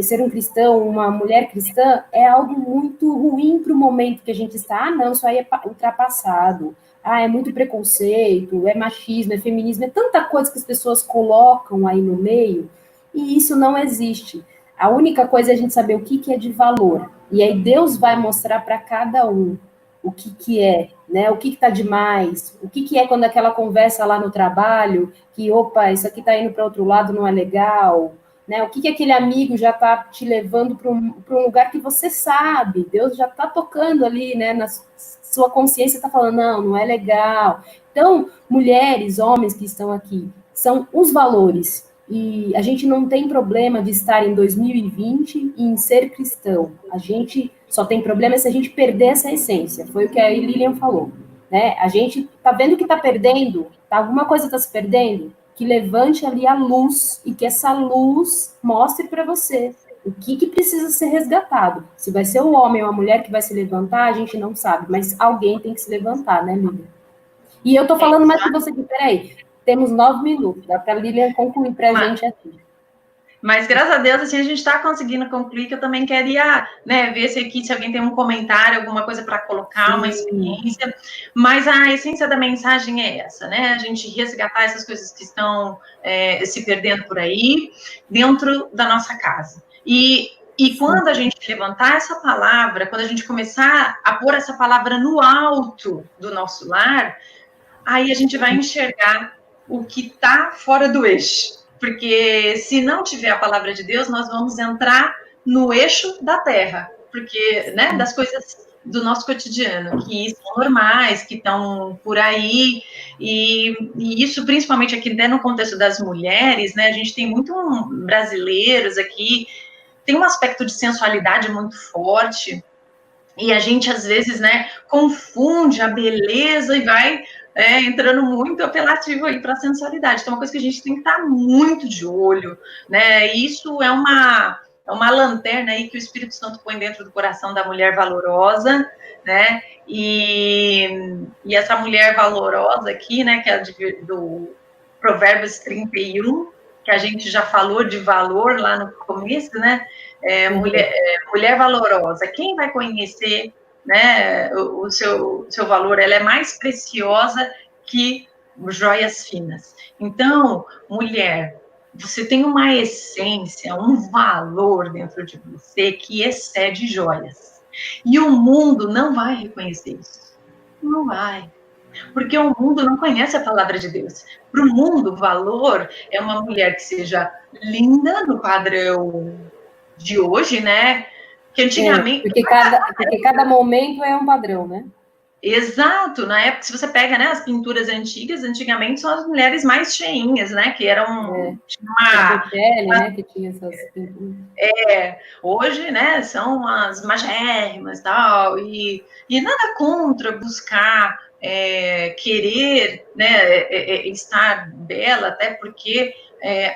B: ser um cristão, uma mulher cristã, é algo muito ruim para o momento que a gente está. Não, isso aí é ultrapassado. É muito preconceito, é machismo, é feminismo, é tanta coisa que as pessoas colocam aí no meio, e isso não existe. A única coisa é a gente saber o que é de valor. E aí Deus vai mostrar para cada um o que é, né? O que está demais, o que é quando aquela conversa lá no trabalho, que, opa, isso aqui está indo para outro lado, não é legal, né? O que aquele amigo já está te levando para um lugar que você sabe, Deus já está tocando ali, né? Na sua consciência está falando, não é legal. Então, mulheres, homens que estão aqui, são os valores. E a gente não tem problema de estar em 2020 e em ser cristão. A gente Só tem problema se a gente perder essa essência. Foi o que a Lilian falou, né? A gente tá vendo que tá perdendo, alguma coisa tá se perdendo, que levante ali a luz e que essa luz mostre para você o que precisa ser resgatado. Se vai ser o homem ou a mulher que vai se levantar, a gente não sabe, mas alguém tem que se levantar, né, Lilian? E eu tô falando mais que você aqui, peraí, temos 9 minutos, dá para a Lilian concluir para a gente aqui.
A: Mas, graças a Deus, assim, a gente está conseguindo concluir, que eu também queria, né, ver se alguém tem um comentário, alguma coisa para colocar, uma experiência. Mas a essência da mensagem é essa, né? A gente resgatar essas coisas que estão se perdendo por aí, dentro da nossa casa. E quando a gente levantar essa palavra, quando a gente começar a pôr essa palavra no alto do nosso lar, aí a gente vai enxergar o que está fora do eixo. Porque se não tiver a palavra de Deus, nós vamos entrar no eixo da terra, porque, né, das coisas do nosso cotidiano, que são normais, que estão por aí, e isso principalmente aqui, até no contexto das mulheres, né, a gente tem muito brasileiros aqui, tem um aspecto de sensualidade muito forte, e a gente, às vezes, né, confunde a beleza e vai entrando muito apelativo aí para a sensualidade. Então, é uma coisa que a gente tem que estar muito de olho, né? E isso é uma lanterna aí que o Espírito Santo põe dentro do coração da mulher valorosa, né? E essa mulher valorosa aqui, né, que é do Provérbios 31, que a gente já falou de valor lá no começo, né? Mulher valorosa. Quem vai conhecer, né, o seu valor? Ela é mais preciosa que joias finas. Então, mulher, você tem uma essência, um valor dentro de você que excede joias. E o mundo não vai reconhecer isso. Não vai. Porque o mundo não conhece a palavra de Deus. Para o mundo, valor é uma mulher que seja linda no padrão de hoje, né? Que antigamente.
B: Porque cada momento é um padrão, né?
A: Exato, na época, se você pega, né, as pinturas antigas, antigamente são as mulheres mais cheinhas, né, que eram...
B: né, que tinha essas pinturas.
A: Hoje, né, são as magérrimas e tal, e nada contra buscar, querer, né, estar bela, até porque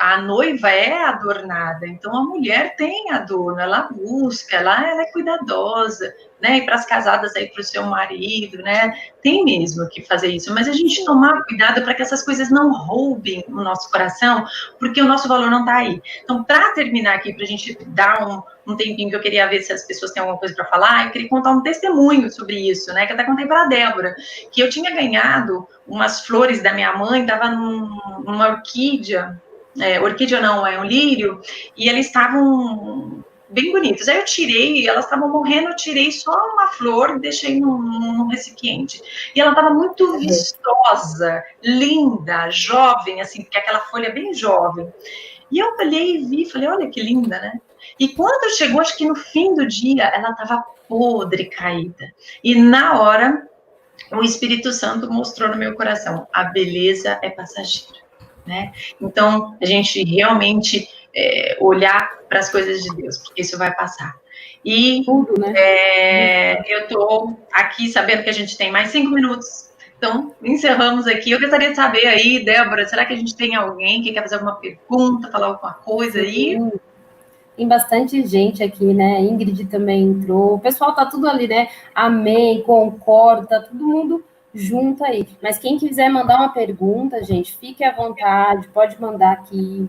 A: a noiva é adornada, então a mulher tem adorno, ela busca, ela é cuidadosa, né, e para as casadas aí, para o seu marido, né, tem mesmo que fazer isso, mas a gente tomar cuidado para que essas coisas não roubem o nosso coração, porque o nosso valor não está aí. Então, para terminar aqui, para a gente dar um tempinho, que eu queria ver se as pessoas têm alguma coisa para falar, eu queria contar um testemunho sobre isso, né, que eu até contei para a Débora, que eu tinha ganhado umas flores da minha mãe, estava numa orquídea, orquídea não, é um lírio, e eles estavam bem bonitos. Aí eu tirei, elas estavam morrendo, eu tirei só uma flor, deixei num recipiente. E ela estava muito vistosa, linda, jovem, assim, porque aquela folha bem jovem. E eu olhei e vi, falei, olha que linda, né? E quando chegou, acho que no fim do dia, ela estava podre, caída. E na hora, o Espírito Santo mostrou no meu coração, a beleza é passageira, né? Então, a gente realmente olhar para as coisas de Deus, porque isso vai passar. E
B: tudo, né?
A: Eu estou aqui sabendo que a gente tem mais 5 minutos, então encerramos aqui. Eu gostaria de saber aí, Débora, será que a gente tem alguém que quer fazer alguma pergunta, falar alguma coisa aí?
B: Tem bastante gente aqui, né? Ingrid também entrou. O pessoal tá tudo ali, né? Amém, concordo, tá todo mundo junto aí. Mas quem quiser mandar uma pergunta, gente, fique à vontade, pode mandar aqui.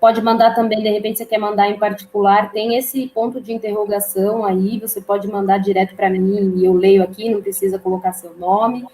B: Pode mandar também, de repente, você quer mandar em particular, tem esse ponto de interrogação aí, você pode mandar direto para mim e eu leio aqui, não precisa colocar seu nome.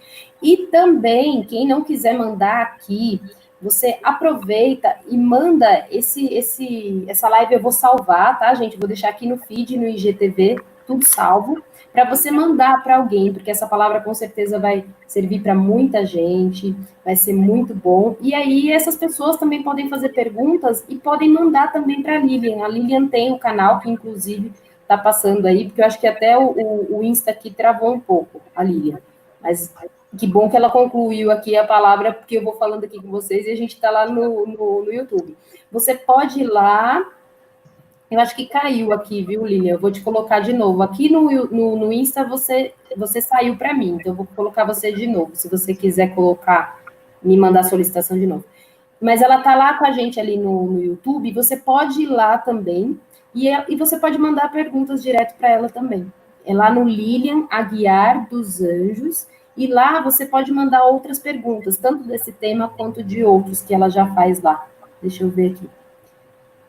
B: E também, quem não quiser mandar aqui, você aproveita e manda essa live, eu vou salvar, tá, gente? Vou deixar aqui no feed, no IGTV, tudo salvo, para você mandar para alguém, porque essa palavra com certeza vai servir para muita gente, vai ser muito bom. E aí essas pessoas também podem fazer perguntas e podem mandar também para a Lilian. A Lilian tem um canal que, inclusive, está passando aí, porque eu acho que até o Insta aqui travou um pouco, a Lilian. Mas que bom que ela concluiu aqui a palavra, porque eu vou falando aqui com vocês e a gente está lá no YouTube. Você pode ir lá Eu acho que caiu aqui, viu, Lilian? Eu vou te colocar de novo. Aqui no Insta você saiu para mim, então eu vou colocar você de novo, se você quiser colocar, me mandar a solicitação de novo. Mas ela tá lá com a gente ali no YouTube, você pode ir lá também, e você pode mandar perguntas direto para ela também. É lá no Lilian Aguiar dos Anjos, e lá você pode mandar outras perguntas, tanto desse tema quanto de outros que ela já faz lá. Deixa eu ver aqui.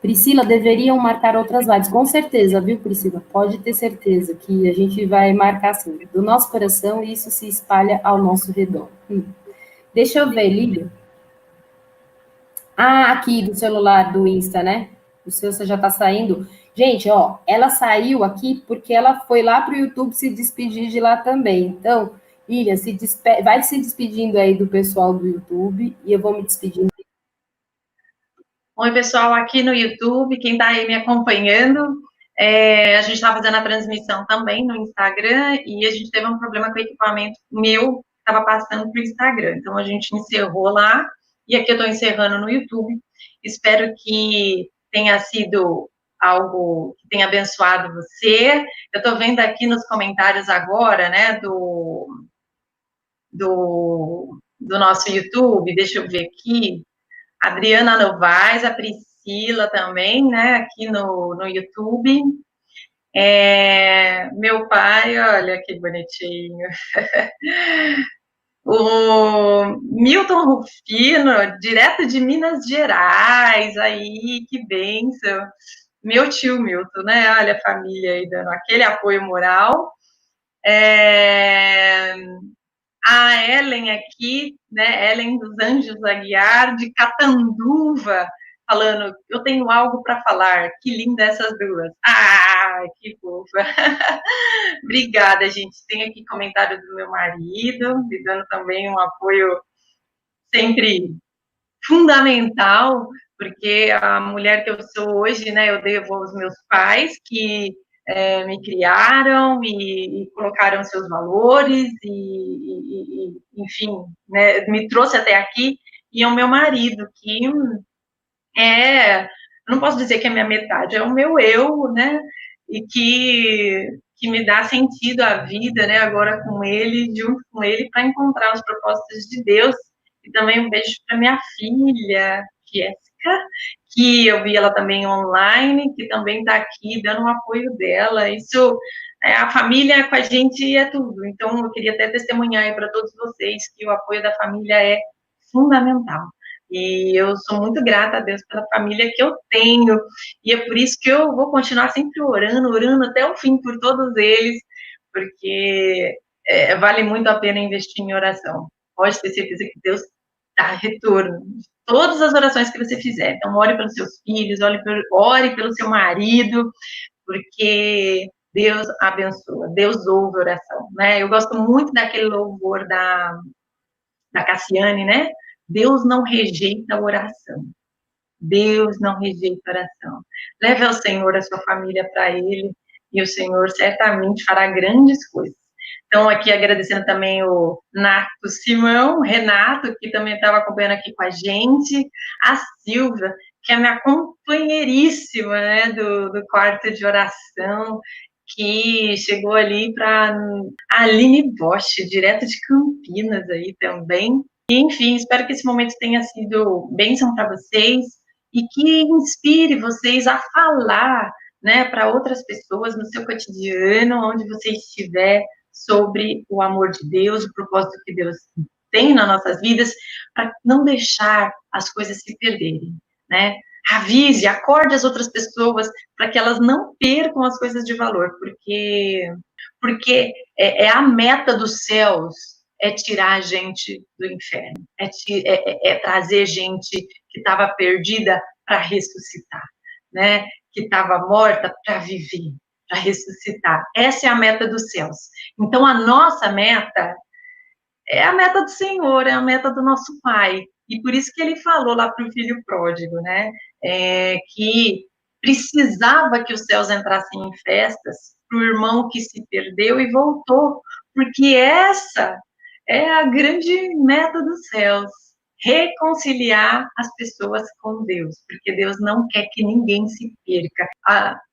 B: Priscila, deveriam marcar outras lives, com certeza, viu, Priscila? Pode ter certeza que a gente vai marcar assim, do nosso coração, e isso se espalha ao nosso redor. Deixa eu ver, Lília. Ah, aqui do celular, do Insta, né? O seu você já está saindo. Gente, ó, ela saiu aqui porque ela foi lá para o YouTube se despedir de lá também. Então, Lília, vai se despedindo aí do pessoal do YouTube e eu vou me despedindo.
A: Oi, pessoal, aqui no YouTube, quem está aí me acompanhando, a gente está fazendo a transmissão também no Instagram e a gente teve um problema com o equipamento meu que estava passando para o Instagram. Então, a gente encerrou lá e aqui eu estou encerrando no YouTube. Espero que tenha sido algo que tenha abençoado você. Eu estou vendo aqui nos comentários agora, né, do nosso YouTube, deixa eu ver aqui. Adriana Novaes, a Priscila também, né, aqui no YouTube. Meu pai, olha que bonitinho. O Milton Rufino, direto de Minas Gerais, aí, que bênção. Meu tio Milton, né, olha a família aí dando aquele apoio moral. A Ellen aqui, né, Ellen dos Anjos Aguiar, de Catanduva, falando, eu tenho algo para falar, que linda essas duas. Ah, que fofa. Obrigada, gente. Tem aqui comentário do meu marido, me dando também um apoio sempre fundamental, porque a mulher que eu sou hoje, né, eu devo aos meus pais, que me criaram e colocaram seus valores enfim, né, me trouxe até aqui, e é o meu marido, que não posso dizer que é minha metade, é o meu eu, né, e que me dá sentido à vida, né, agora com ele, junto com ele, para encontrar os propósitos de Deus. E também um beijo para minha filha, Jéssica, que eu vi ela também online, que também está aqui dando um apoio dela. Isso, a família com a gente é tudo. Então, eu queria até testemunhar aí para todos vocês que o apoio da família é fundamental. E eu sou muito grata a Deus pela família que eu tenho. E é por isso que eu vou continuar sempre orando até o fim por todos eles, porque vale muito a pena investir em oração. Pode ter certeza que Deus dá retorno de todas as orações que você fizer. Então, ore pelos seus filhos, ore pelo seu marido, porque Deus abençoa, Deus ouve a oração, né? Eu gosto muito daquele louvor da Cassiane, né? Deus não rejeita a oração. Deus não rejeita a oração. Leve ao Senhor a sua família para Ele, e o Senhor certamente fará grandes coisas. Então, aqui agradecendo também o Nato Simão, Renato, que também estava acompanhando aqui com a gente, a Silvia, que é minha companheiríssima, né, do quarto de oração, que chegou ali para a Aline Bosch, direto de Campinas aí também. E, enfim, espero que esse momento tenha sido bênção para vocês e que inspire vocês a falar, né, para outras pessoas no seu cotidiano, onde você estiver, sobre o amor de Deus, o propósito que Deus tem nas nossas vidas, para não deixar as coisas se perderem, né? Avise, acorde as outras pessoas para que elas não percam as coisas de valor, porque é a meta dos céus é tirar a gente do inferno, é trazer gente que estava perdida para ressuscitar, né? Que estava morta para viver, para ressuscitar. Essa é a meta dos céus. Então, a nossa meta é a meta do Senhor, é a meta do nosso Pai. E por isso que ele falou lá para o filho pródigo, né? Que precisava que os céus entrassem em festas para o irmão que se perdeu e voltou, porque essa é a grande meta dos céus, reconciliar as pessoas com Deus, porque Deus não quer que ninguém se perca.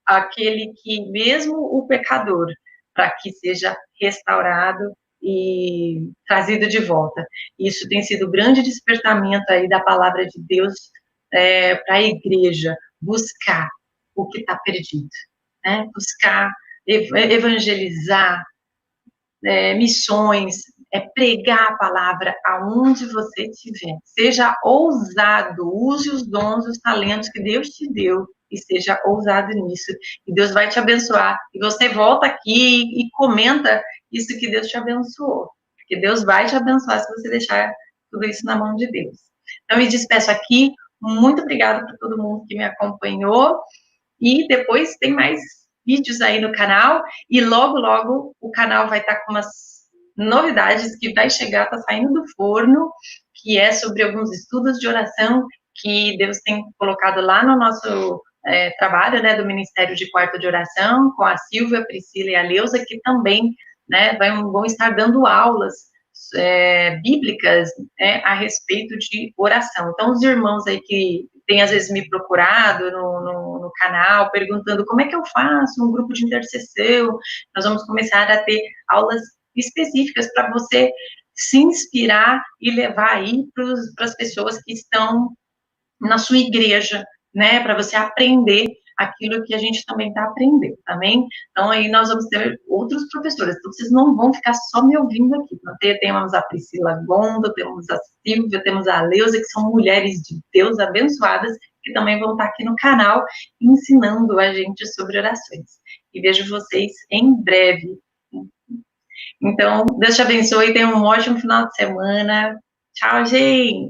A: Aquele que, mesmo o pecador, para que seja restaurado e trazido de volta. Isso tem sido o grande despertamento aí da palavra de Deus para a igreja, buscar o que está perdido, né? Buscar evangelizar, missões, pregar a palavra aonde você estiver. Seja ousado, use os dons, os talentos que Deus te deu e seja ousado nisso. E Deus vai te abençoar. E você volta aqui e comenta isso que Deus te abençoou. Porque Deus vai te abençoar se você deixar tudo isso na mão de Deus. Então, me despeço aqui. Muito obrigada por todo mundo que me acompanhou. E depois tem mais vídeos aí no canal. E logo, logo, o canal vai estar com umas novidades que vai chegar, está saindo do forno, que é sobre alguns estudos de oração que Deus tem colocado lá no nosso trabalho, né, do Ministério de Quarto de Oração, com a Silvia, a Priscila e a Leusa, que também, né, vão estar dando aulas bíblicas, a respeito de oração. Então, os irmãos aí que têm, às vezes, me procurado no canal, perguntando como é que eu faço um grupo de intercessão, nós vamos começar a ter aulas específicas para você se inspirar e levar aí para as pessoas que estão na sua igreja, né, para você aprender aquilo que a gente também está aprendendo, também. Então, aí nós vamos ter outros professores, então vocês não vão ficar só me ouvindo aqui. Temos a Priscila Gondo, temos a Silvia, temos a Leusa, que são mulheres de Deus abençoadas, que também vão estar aqui no canal ensinando a gente sobre orações. E vejo vocês em breve. Então, Deus te abençoe e tenha um ótimo final de semana. Tchau, gente!